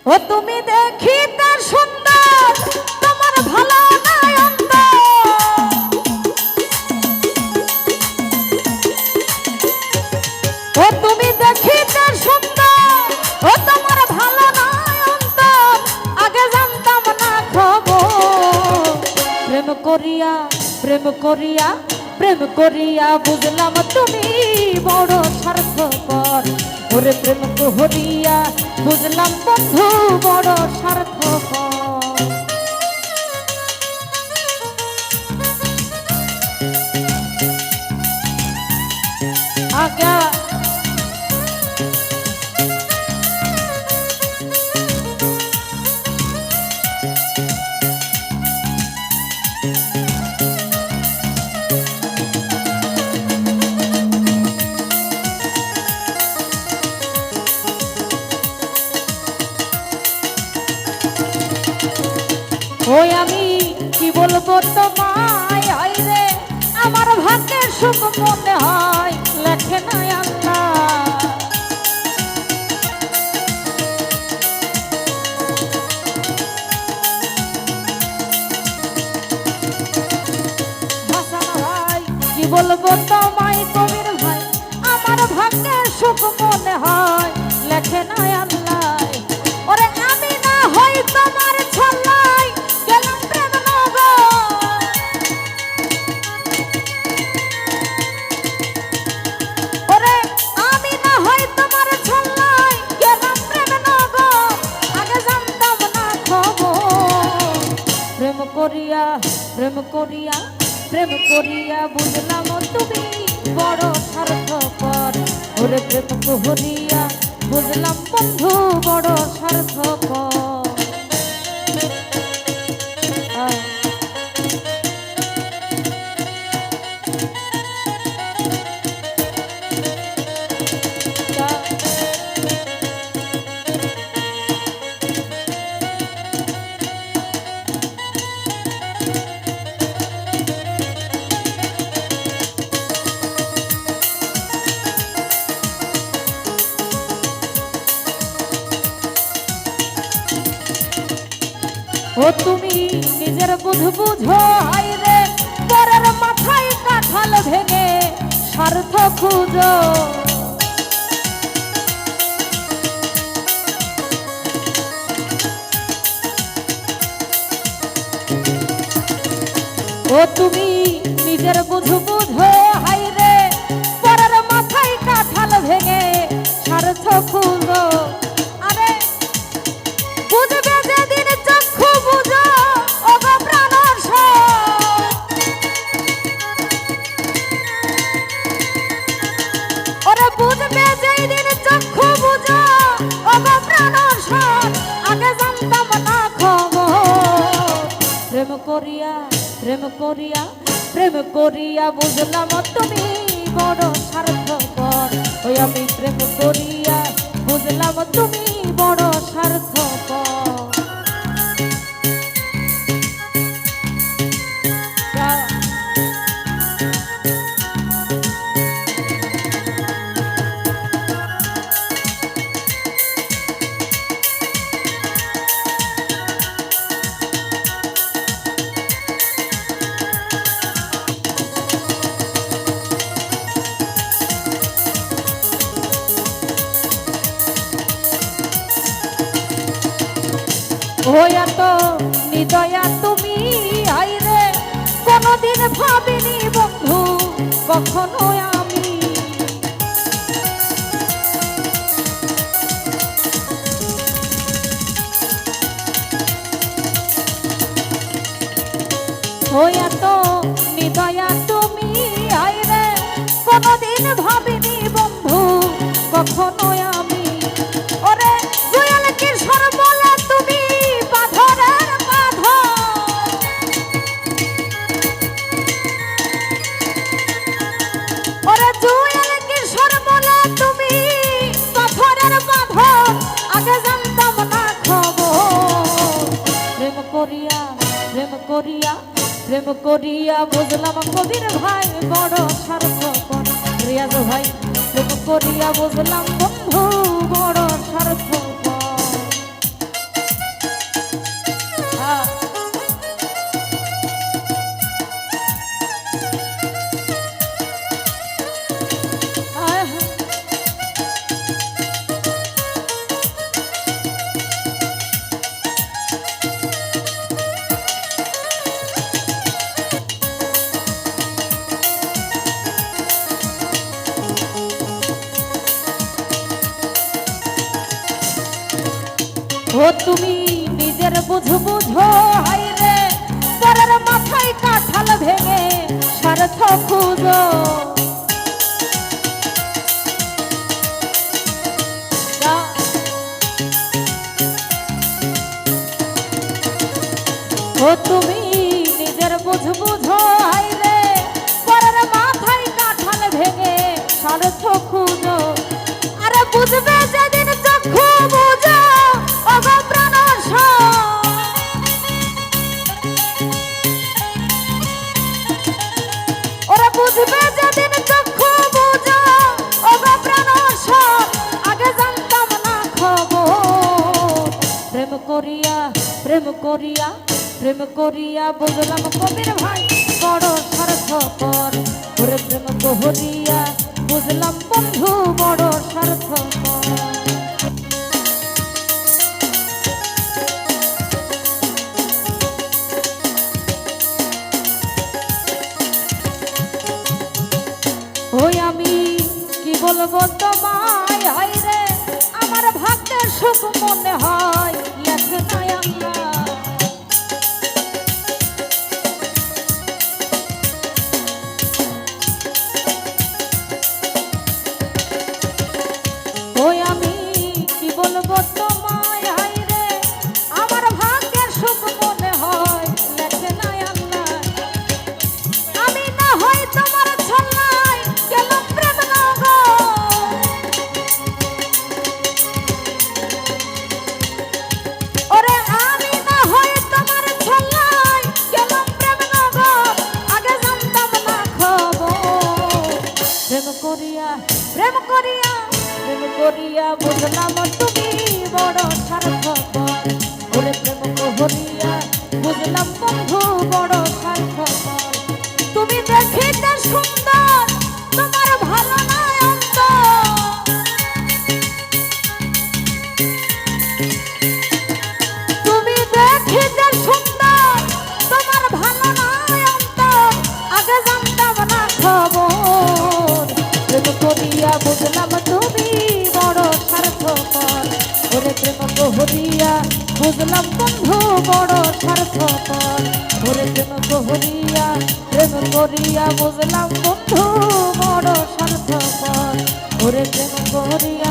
ও তুমি দেখিতে সুন্দর তোমার ভালো নাই অন্তর। ও তুমি দেখিতে সুন্দর ও তোমার ভালো নাই অন্তর। আগে জানতাম না খবর। প্রেম করিয়া প্রেম করিয়া প্রেম করিয়া বুঝলাম তুমি বড় স্বার্থপর। ওরে প্রেম করিয়া বুঝলাম বন্ধু বড় স্বার্থপর। আগা ওই আমি কি বলবো তোমায় আইরে আমার ভাগ্যের সুখ মনে হয় লেখে নাই আল্লাহ। হাসান ভাই কি বলবো তোমায় কবির ভাই আমার ভাগ্যের সুখ মনে হয় লেখে নাই আল্লাহ। ওরে আমি না হই তোমার ছল্লাই গেলাম প্রেম নগর। ওরে আমি না হই তোমার ছল্লাই গেলাম প্রেম নগর। আগে জানতাম না খবর। প্রেম করিয়া প্রেম করিয়া প্রেম করিয়া বুঝলাম তুমি বড় স্বার্থপর। ওরে প্রেম করিয়া বুঝলাম বন্ধু বড় স্বার্থপর। ও তুমি নিজের বুঝ বুঝো হাইরে পরের মাথায় কাঁঠাল ভেঙে স্বার্থ খুঁজো। ও তুমি নিজের বুঝ বুঝো হাইরে পরের মাথায় কাঁঠাল ভেঙে স্বার্থ খুঁজো। আরে বুঝবে যেদিন চক্ষু বুঝো ও গো প্রাণর স্বর। ওরে বুঝবে যেদিন চক্ষু বুঝো ও গো প্রাণর স্বর। আগে জানতাম না খবর। প্রেম করিয়া প্রেম করিয়া প্রেম করিয়া বুঝলাম তুমি বড় স্বার্থপর। ওই আমি প্রেম করিয়া বুঝলাম তুমি বড় স্বার্থপর। ওয়া তো নিদয়া তুমি আইরে কোনদিন ভাবিনি বন্ধু কখনো আমি। ওয়া তো নিদয়া তুমি আইরে কোনদিন ভাবিনি বন্ধু কখনো আমি। ওরে জয়াল কিশোর বলে তুমি পাথরের পাথর। ওরে জয়াল কিশোর বলে তুমি পাথরের পাথর। আগে জানতাম না খবর। প্রেম করিয়া প্রেম করিয়া প্রেম করিয়া বুঝলাম কবির ভাই বড় স্বার্থপর। রিয়াজ ভাই প্রেম করিয়া বুঝলাম বন্ধু বড় স্বার্থপর। ও তুমি নিজের বুঝ বুঝো হাই রে, পরের মাথায় কাঁঠাল ভেঙে স্বার্থ খুঁজো। ও তুমি নিজের বুঝ বুঝো হাই রে, পরের মাথায় কাঁঠাল ভেঙে স্বার্থ খুঁজো। আরে বুঝবে যেদিন চক্ষু বুঝো ওগো প্রাণ ওরা বুঝবে যেদিন চক্ষু বুঝো ওগো প্রাণ আগে জানতাম না খবর। প্রেম করিয়া প্রেম করিয়া প্রেম করিয়া বুঝলাম কবির ভাই বড় স্বার্থপর। ওরে প্রেম করিয়া বুঝলাম বন্ধু বড় স্বার্থপর। ওই আমি কি বলবো তোমায় হাই রে, আমার ভাগ্যের সুখ মনে হয় লেখে নাই আল্লাহ। ওই আমি কি বলবো তোমায় হাই রে, আমার ভাগ্যের সুখ মনে হয় লেখে নাই আল্লাহ। আমি না হয় তোমার ছল্লায় গেলাম প্রেম নগর। ওরে আমি না হয় তোমার ছল্লায় গেলাম প্রেম নগর, আগে জানতাম না খবর। প্রেম করিয়া প্রেম করিয়া প্রেম করিয়া বুঝলাম তুমি বড় স্বার্থপর। ওরে প্রেম করিয়া বুঝলাম বন্ধু বড় স্বার্থপর। তুমি দেখিতে সুন্দর তোমার ভালো নয় অন্তর। তুমি দেখিতে সুন্দর তোমার ভালো নয় অন্তর, আগে জানতাম না খবর। প্রেম করিয়া বুঝলাম তুমি বড় স্বার্থপর। ওরে প্রেম করিয়া বুঝলাম বন্ধু বড় স্বার্থপর। ওরে প্রেম করিয়া বুঝলাম বন্ধু বড় স্বার্থপর। ওরে প্রেম করিয়া